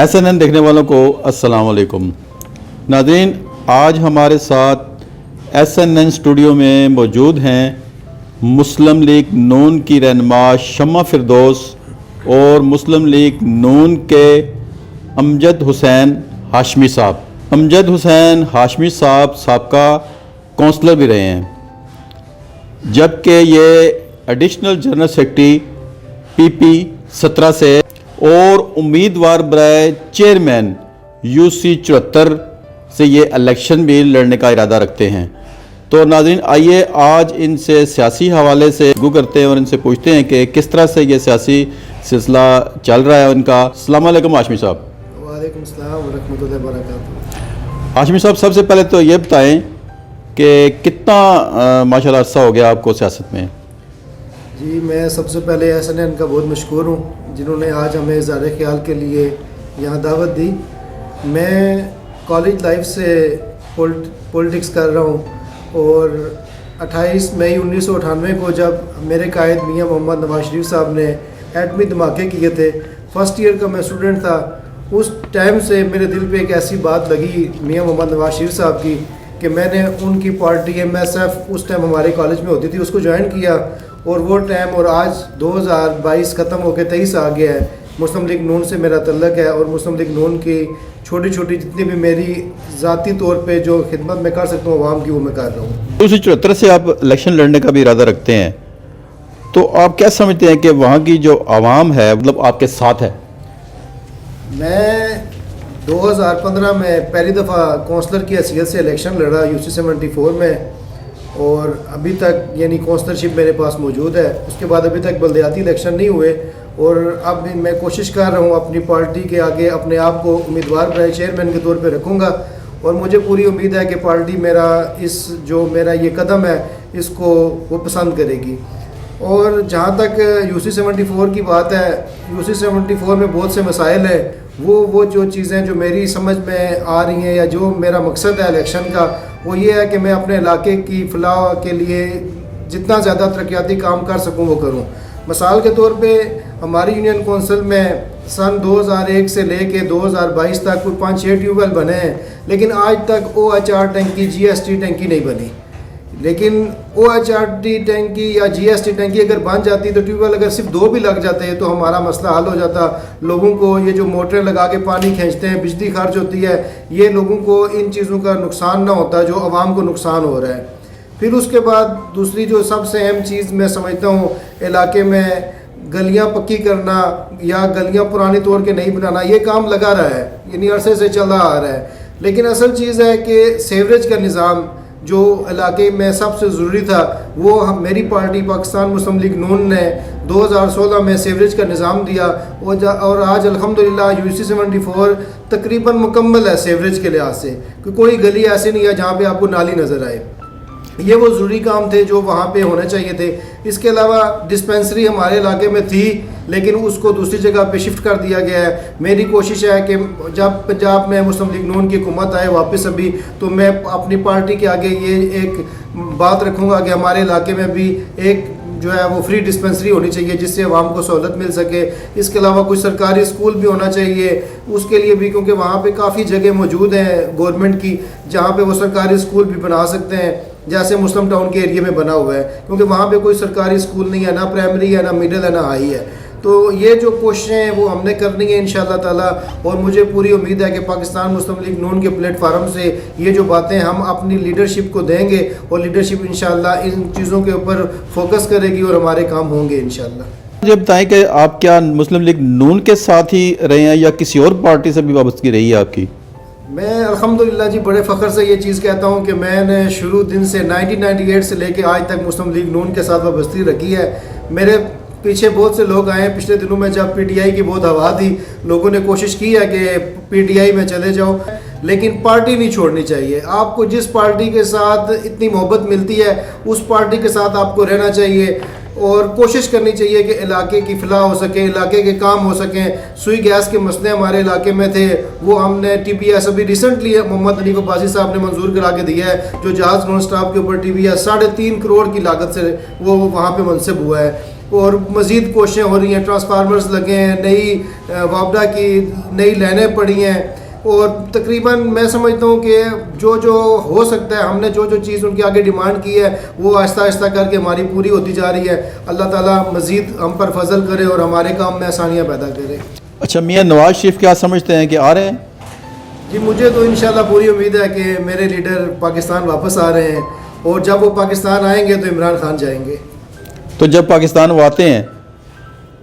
SNN دیکھنے والوں کو السلام علیکم ناظرین، آج ہمارے ساتھ SNN اسٹوڈیو میں موجود ہیں مسلم لیگ نون کی رہنما شمع فردوس اور مسلم لیگ نون کے امجد حسین ہاشمی صاحب۔ امجد حسین ہاشمی صاحب سابقہ کونسلر بھی رہے ہیں، جبکہ یہ ایڈیشنل جنرل سیکرٹری PP 17 سے اور امیدوار برائے چیئرمین UC 74 سے یہ الیکشن بھی لڑنے کا ارادہ رکھتے ہیں۔ تو ناظرین، آئیے آج ان سے سیاسی حوالے سے گفتگو کرتے ہیں اور ان سے پوچھتے ہیں کہ کس طرح سے یہ سیاسی سلسلہ چل رہا ہے ان کا۔ السلام علیکم ہاشمی صاحب۔ وعلیکم السلام ورحمۃ اللہ وبرکاتہ۔ ہاشمی صاحب، سب سے پہلے تو یہ بتائیں کہ کتنا ماشاءاللہ عرصہ ہو گیا آپ کو سیاست میں؟ جی، میں سب سے پہلے SNN کا بہت مشکور ہوں جنہوں نے آج ہمیں اظہار خیال کے لیے یہاں دعوت دی۔ میں کالج لائف سے پولیٹکس کر رہا ہوں اور 28 مئی 1998 کو جب میرے قائد میاں محمد نواز شریف صاحب نے ایٹمی دھماکے کیے تھے، فرسٹ ایئر کا میں اسٹوڈنٹ تھا، اس ٹائم سے میرے دل پہ ایک ایسی بات لگی میاں محمد نواز شریف صاحب کی کہ میں نے ان کی پارٹی MSF اس ٹائم ہمارے کالج میں ہوتی تھی، اس کو جوائن کیا، اور وہ ٹائم اور آج 2022 ختم ہو کے 23 آ گیا ہے۔ مسلم لیگ نون سے میرا تعلق ہے اور مسلم لیگ نون کی چھوٹی چھوٹی جتنی بھی میری ذاتی طور پہ جو خدمت میں کر سکتا ہوں عوام کی، وہ میں کر رہا ہوں۔ 74 سے آپ الیکشن لڑنے کا بھی ارادہ رکھتے ہیں، تو آپ کیا سمجھتے ہیں کہ وہاں کی جو عوام ہے مطلب آپ کے ساتھ ہے؟ میں 2015 میں پہلی دفعہ کونسلر کی حیثیت سے الیکشن لڑا UC 74 میں، اور ابھی تک یعنی کونسلرشپ میرے پاس موجود ہے۔ اس کے بعد ابھی تک بلدیاتی الیکشن نہیں ہوئے، اور اب میں کوشش کر رہا ہوں اپنی پارٹی کے آگے اپنے آپ کو امیدوار برائے چیئرمین کے طور پہ رکھوں گا، اور مجھے پوری امید ہے کہ پارٹی میرا میرا یہ قدم ہے اس کو وہ پسند کرے گی۔ اور جہاں تک UC 74 کی بات ہے، UC 74 میں بہت سے مسائل ہیں، وہ جو چیزیں جو میری سمجھ میں آ رہی ہیں یا جو میرا مقصد ہے الیکشن کا، وہ یہ ہے کہ میں اپنے علاقے کی فلاح کے لیے جتنا زیادہ ترقیاتی کام کر سکوں وہ کروں۔ مثال کے طور پہ ہماری یونین کونسل میں سن 2001 سے لے کے 2022 تک کوئی 5-6 ٹیوب ویل بنے ہیں، لیکن آج تک OHR ٹینکی GST ٹینکی نہیں بنی۔ لیکن OHR ٹینکی یا GST ٹینکی اگر بن جاتی تو ٹیوب ویل اگر صرف 2 بھی لگ جاتے تو ہمارا مسئلہ حل ہو جاتا۔ لوگوں کو یہ جو موٹریں لگا کے پانی کھینچتے ہیں، بجلی خرچ ہوتی ہے، یہ لوگوں کو ان چیزوں کا نقصان نہ ہوتا جو عوام کو نقصان ہو رہا ہے۔ پھر اس کے بعد دوسری جو سب سے اہم چیز میں سمجھتا ہوں، علاقے میں گلیاں پکی کرنا یا گلیاں پرانی طور کے نہیں بنانا، یہ کام لگا رہا ہے، یعنی عرصے سے چلا آ رہا ہے۔ لیکن اصل چیز ہے کہ سیوریج کا نظام جو علاقے میں سب سے ضروری تھا، وہ میری پارٹی پاکستان مسلم لیگ نون نے 2016 میں سیوریج کا نظام دیا، اور آج الحمدللہ UC 74 تقریباً مکمل ہے سیوریج کے لحاظ سے، کہ کوئی گلی ایسی نہیں ہے جہاں پہ آپ کو نالی نظر آئے۔ یہ وہ ضروری کام تھے جو وہاں پہ ہونے چاہیے تھے۔ اس کے علاوہ ڈسپینسری ہمارے علاقے میں تھی، لیکن اس کو دوسری جگہ پہ شفٹ کر دیا گیا ہے۔ میری کوشش ہے کہ جب پنجاب میں مسلم لیگ نون کی حکومت آئے واپس ابھی، تو میں اپنی پارٹی کے آگے یہ ایک بات رکھوں گا کہ ہمارے علاقے میں بھی ایک جو ہے وہ فری ڈسپینسری ہونی چاہیے جس سے عوام کو سہولت مل سکے۔ اس کے علاوہ کوئی سرکاری اسکول بھی ہونا چاہیے اس کے لیے بھی، کیونکہ وہاں پہ کافی جگہ موجود ہیں گورنمنٹ کی جہاں پہ وہ سرکاری اسکول بھی بنا سکتے ہیں، جیسے مسلم ٹاؤن کے ایریے میں بنا ہوا ہے، کیونکہ وہاں پہ کوئی سرکاری اسکول نہیں ہے، نہ پرائمری ہے، نہ مڈل ہے، نہ ہائی ہے۔ تو یہ جو کوششیں ہیں وہ ہم نے کرنی ہے انشاءاللہ تعالی، اور مجھے پوری امید ہے کہ پاکستان مسلم لیگ نون کے پلیٹ فارم سے یہ جو باتیں ہم اپنی لیڈرشپ کو دیں گے، اور لیڈرشپ انشاءاللہ ان چیزوں کے اوپر فوکس کرے گی اور ہمارے کام ہوں گے انشاءاللہ۔ مجھے بتائیں کہ آپ کیا مسلم لیگ نون کے ساتھ ہی رہے ہیں یا کسی اور پارٹی سے بھی وابستگی رہی ہے آپ کی؟ میں الحمدللہ جی بڑے فخر سے یہ چیز کہتا ہوں کہ میں نے شروع دن سے 1998 سے لے کے آج تک مسلم لیگ نون کے ساتھ وابستگی رکھی ہے۔ میرے پیچھے بہت سے لوگ آئے ہیں، پچھلے دنوں میں جب PTI کی بہت ہوا تھی، لوگوں نے کوشش کی ہے کہ PTI میں چلے جاؤ، لیکن پارٹی نہیں چھوڑنی چاہیے۔ آپ کو جس پارٹی کے ساتھ اتنی محبت ملتی ہے اس پارٹی کے ساتھ آپ کو رہنا چاہیے، اور کوشش کرنی چاہیے کہ علاقے کی فلاح ہو سکے، علاقے کے کام ہو سکیں۔ سوئی گیس کے مسئلے ہمارے علاقے میں تھے، وہ ہم نے TBS ابھی ریسنٹلی محمد حنیف عباسی صاحب نے منظور کرا کے دیا ہے، جو جہاز نون اسٹاپ کے اوپر TBS 3.5 کروڑ کی لاگت سے وہ وہاں پہ منصب ہوا ہے۔ اور مزید کوششیں ہو رہی ہیں, ٹرانسفارمرز لگے ہیں, نئی وابڈا کی نئی لائنیں پڑی ہیں, اور تقریباً میں سمجھتا ہوں کہ جو ہو سکتا ہے ہم نے جو چیز ان کے آگے ڈیمانڈ کی ہے وہ آہستہ آہستہ کر کے ہماری پوری ہوتی جا رہی ہے. اللہ تعالیٰ مزید ہم پر فضل کرے اور ہمارے کام میں آسانیاں پیدا کرے. اچھا میاں نواز شریف کیا سمجھتے ہیں کہ آ رہے ہیں؟ جی مجھے تو انشاءاللہ پوری امید ہے کہ میرے لیڈر پاکستان واپس آ رہے ہیں, اور جب وہ پاکستان آئیں گے تو عمران خان جائیں گے. تو جب پاکستان وہ آتے ہیں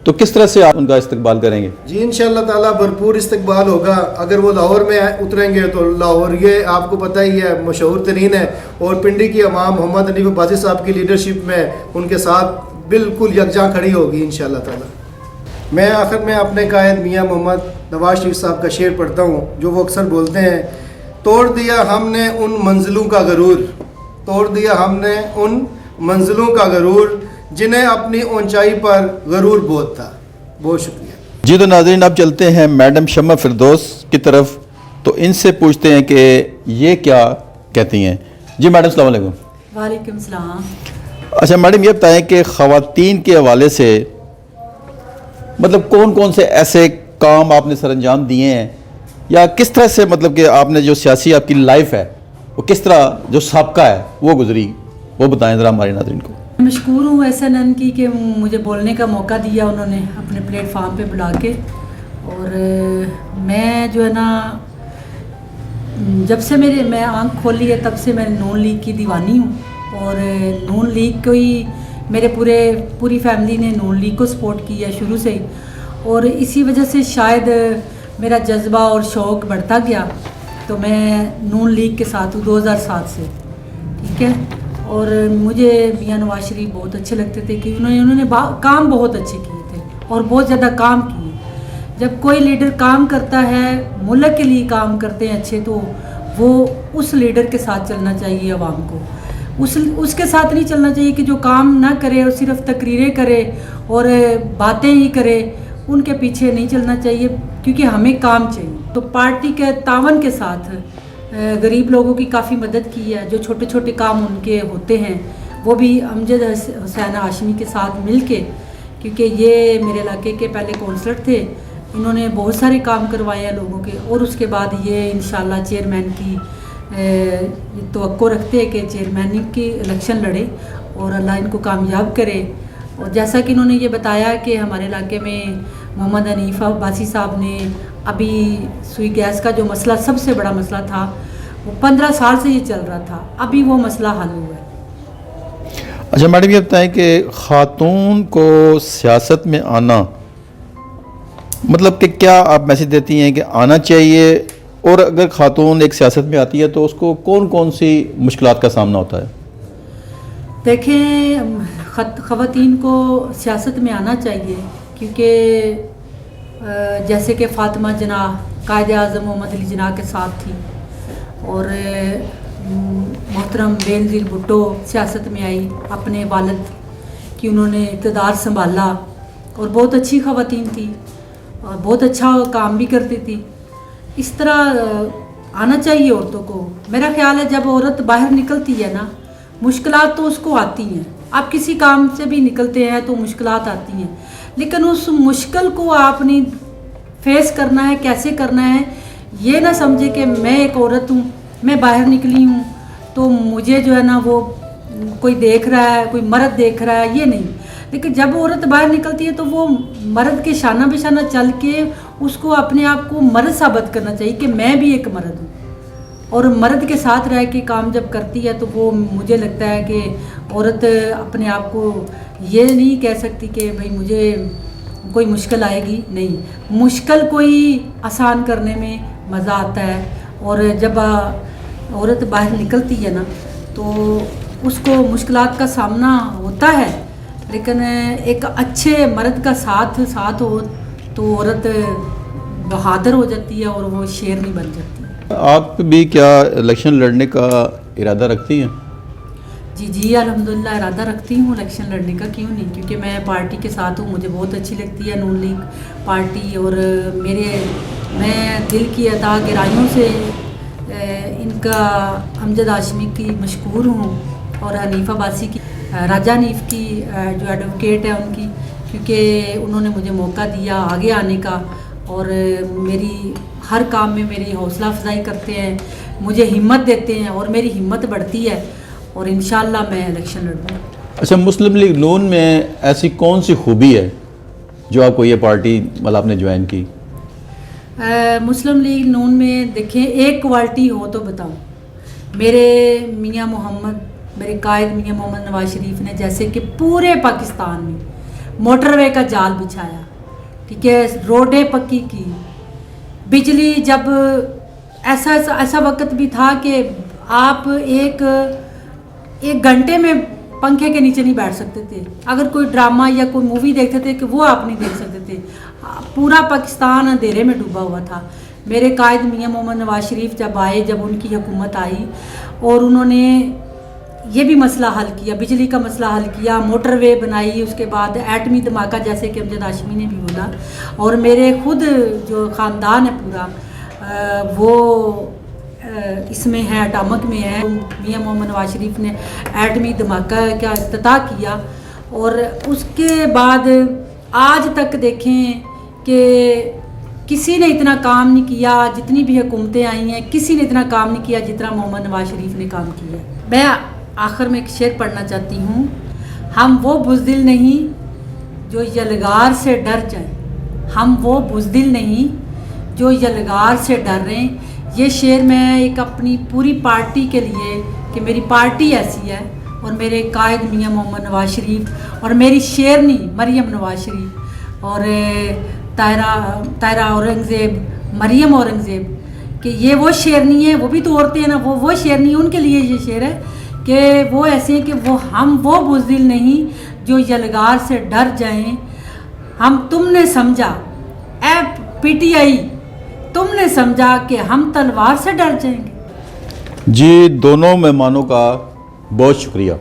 تو کس طرح سے آپ ان کا استقبال کریں گے؟ جی انشاءاللہ تعالیٰ بھرپور استقبال ہوگا. اگر وہ لاہور میں اتریں گے تو لاہور یہ آپ کو پتہ ہی ہے مشہور ترین ہے, اور پنڈی کی عوام محمد حنیف عباسی صاحب کی لیڈرشپ میں ان کے ساتھ بالکل یکجاں کھڑی ہوگی انشاءاللہ تعالیٰ. میں آخر میں اپنے قائد میاں محمد نواز شریف صاحب کا شعر پڑھتا ہوں جو وہ اکثر بولتے ہیں, توڑ دیا ہم نے ان منزلوں کا غرور, توڑ دیا ہم نے ان منزلوں کا غرور, جنہیں اپنی اونچائی پر غرور بہت تھا. بہت شکریہ. جی تو ناظرین اب چلتے ہیں میڈم شمع فردوس کی طرف, تو ان سے پوچھتے ہیں کہ یہ کیا کہتی ہیں. جی میڈم السلام علیکم. وعلیکم السلام. اچھا میڈم یہ بتائیں کہ خواتین کے حوالے سے مطلب کون کون سے ایسے کام آپ نے سر انجام دیے ہیں, یا کس طرح سے مطلب کہ آپ نے جو سیاسی آپ کی لائف ہے وہ کس طرح جو سابقہ ہے وہ گزری, وہ بتائیں ذرا ہمارے ناظرین کو. مشکور ہوں SNN کی کہ مجھے بولنے کا موقع دیا انہوں نے اپنے پلیٹ فارم پہ بلا کے. اور میں جو ہے نا جب سے میں آنکھ کھولی ہے تب سے میں نون لیگ کی دیوانی ہوں, اور نون لیگ کو ہی میرے پوری فیملی نے نون لیگ کو سپورٹ کیا شروع سے ہی, اور اسی وجہ سے شاید میرا جذبہ اور شوق بڑھتا گیا. تو میں نون لیگ کے ساتھ ہوں 2007 سے, ٹھیک ہے. اور مجھے میاں نواز شریف بہت اچھے لگتے تھے کہ انہوں نے کام بہت اچھے کیے تھے اور بہت زیادہ کام کیے. جب کوئی لیڈر کام کرتا ہے, ملک کے لیے کام کرتے ہیں اچھے, تو وہ اس لیڈر کے ساتھ چلنا چاہیے عوام کو. اس کے ساتھ نہیں چلنا چاہیے کہ جو کام نہ کرے اور صرف تقریریں کرے اور باتیں ہی کرے, ان کے پیچھے نہیں چلنا چاہیے, کیونکہ ہمیں کام چاہیے. تو پارٹی کے تعاون کے ساتھ غریب لوگوں کی کافی مدد کی ہے. جو چھوٹے چھوٹے کام ان کے ہوتے ہیں وہ بھی امجد حسین ہاشمی کے ساتھ مل کے, کیونکہ یہ میرے علاقے کے پہلے کونسلر تھے, انہوں نے بہت سارے کام کروائے ہیں لوگوں کے. اور اس کے بعد یہ انشاءاللہ چیئرمین کی توقع رکھتے ہیں کہ چیئرمین کی الیکشن لڑے اور اللہ ان کو کامیاب کرے. اور جیسا کہ انہوں نے یہ بتایا کہ ہمارے علاقے میں محمد حنیف عباسی صاحب نے ابھی سوئی گیس کا جو مسئلہ سب سے بڑا مسئلہ تھا, وہ 15 سال سے یہ چل رہا تھا, ابھی وہ مسئلہ حل ہوا ہے. اچھا میڈم یہ بتائیں کہ خاتون کو سیاست میں آنا مطلب کہ کیا آپ میسج دیتی ہیں کہ آنا چاہیے, اور اگر خاتون ایک سیاست میں آتی ہے تو اس کو کون کون سی مشکلات کا سامنا ہوتا ہے؟ دیکھیں خواتین کو سیاست میں آنا چاہیے, کیونکہ جیسے کہ فاطمہ جناح قائد اعظم محمد علی جناح کے ساتھ تھی, اور محترم بے نظیر بھٹو سیاست میں آئی, اپنے والد کی انہوں نے اقتدار سنبھالا, اور بہت اچھی خواتین تھی اور بہت اچھا کام بھی کرتی تھی. اس طرح آنا چاہیے عورتوں کو. میرا خیال ہے جب عورت باہر نکلتی ہے نا, مشکلات تو اس کو آتی ہیں, آپ کسی کام سے بھی نکلتے ہیں تو مشکلات آتی ہیں, لیکن اس مشکل کو آپ نے فیس کرنا ہے. کیسے کرنا ہے, یہ نہ سمجھے کہ میں ایک عورت ہوں, میں باہر نکلی ہوں تو مجھے جو ہے نا وہ کوئی دیکھ رہا ہے, کوئی مرد دیکھ رہا ہے, یہ نہیں. لیکن جب عورت باہر نکلتی ہے تو وہ مرد کے شانہ بہ شانہ چل کے اس کو اپنے آپ کو مرد ثابت کرنا چاہیے کہ میں بھی ایک مرد ہوں. اور مرد کے ساتھ رہ کے کام جب کرتی ہے تو وہ مجھے لگتا ہے کہ عورت اپنے آپ کو یہ نہیں کہہ سکتی کہ بھئی مجھے کوئی مشکل آئے گی. نہیں, مشکل کوئی آسان کرنے میں مزہ آتا ہے. اور جب عورت باہر نکلتی ہے نا تو اس کو مشکلات کا سامنا ہوتا ہے, لیکن ایک اچھے مرد کا ساتھ ہو تو عورت بہادر ہو جاتی ہے اور وہ شیر نہیں بن جاتی. آپ بھی کیا الیکشن لڑنے کا ارادہ رکھتی ہیں؟ جی الحمدللہ ارادہ رکھتی ہوں الیکشن لڑنے کا, کیوں نہیں, کیونکہ میں پارٹی کے ساتھ ہوں, مجھے بہت اچھی لگتی ہے نون لیگ پارٹی. اور میں دل کی عطا گرائیوں سے ان کا امجد ہاشمی کی مشکور ہوں, اور حنیف عباسی کی. راجہ حنیف کی جو ایڈوکیٹ ہے ان کی، کیونکہ انہوں نے مجھے موقع دیا آگے آنے کا، اور میری ہر کام میں میری حوصلہ افزائی کرتے ہیں، مجھے ہمت دیتے ہیں، اور میری ہمت بڑھتی ہے، اور انشاءاللہ میں الیکشن لڑوں۔ اچھا، مسلم لیگ نون میں ایسی کون سی خوبی ہے جو آپ کو یہ پارٹی مطلب آپ نے جوائن کی؟ مسلم لیگ نون میں دیکھیں ایک کوالٹی ہو تو بتاؤں۔ میرے میاں محمد، میرے قائد میاں محمد نواز شریف نے جیسے کہ پورے پاکستان میں موٹر وے کا جال بچھایا، ٹھیک ہے، روڈیں پکی کی، بجلی، جب ایسا وقت بھی تھا کہ آپ ایک گھنٹے میں پنکھے کے نیچے نہیں بیٹھ سکتے تھے، اگر کوئی ڈرامہ یا کوئی مووی دیکھتے تھے کہ وہ آپ نہیں دیکھ سکتے تھے، پورا پاکستان اندھیرے میں ڈوبا ہوا تھا۔ میرے قائد میاں محمد نواز شریف جب آئے، جب ان کی حکومت آئی اور انہوں نے یہ بھی مسئلہ حل کیا، بجلی کا مسئلہ حل کیا، موٹر وے بنائی، اس کے بعد ایٹمی دھماکہ جیسے کہ امجد ہاشمی نے بھی بولا، اور میرے خود جو خاندان ہے پورا وہ اس میں ہے، اٹامک میں ہے۔ میاں محمد نواز شریف نے ایٹمی دھماکہ کا افتتاح کیا، اور اس کے بعد آج تک دیکھیں کہ کسی نے اتنا کام نہیں کیا، جتنی بھی حکومتیں آئی ہیں کسی نے اتنا کام نہیں کیا جتنا محمد نواز شریف نے کام کیا ہے۔ میں آخر میں ایک شعر پڑھنا چاہتی ہوں، ہم وہ بزدل نہیں جو یلغار سے ڈر جائیں، ہم وہ بزدل نہیں جو یلغار سے ڈر رہے ہیں۔ یہ شعر میں ایک اپنی پوری پارٹی کے لیے، کہ میری پارٹی ایسی ہے، اور میرے قائد میاں محمد نواز شریف، اور میری شیرنی مریم نواز شریف، اور طاہرہ اورنگزیب، مریم اورنگزیب، کہ یہ وہ شیرنی ہے، وہ بھی تو عورتیں ہیں نا، وہ شیرنی، ان کے لیے یہ شعر ہے کہ وہ ایسے ہیں کہ ہم وہ بزدل نہیں جو یلغار سے ڈر جائیں، تم نے سمجھا اے پی ٹی آئی، تم نے سمجھا کہ ہم تلوار سے ڈر جائیں گے۔ جی، دونوں مہمانوں کا بہت شکریہ۔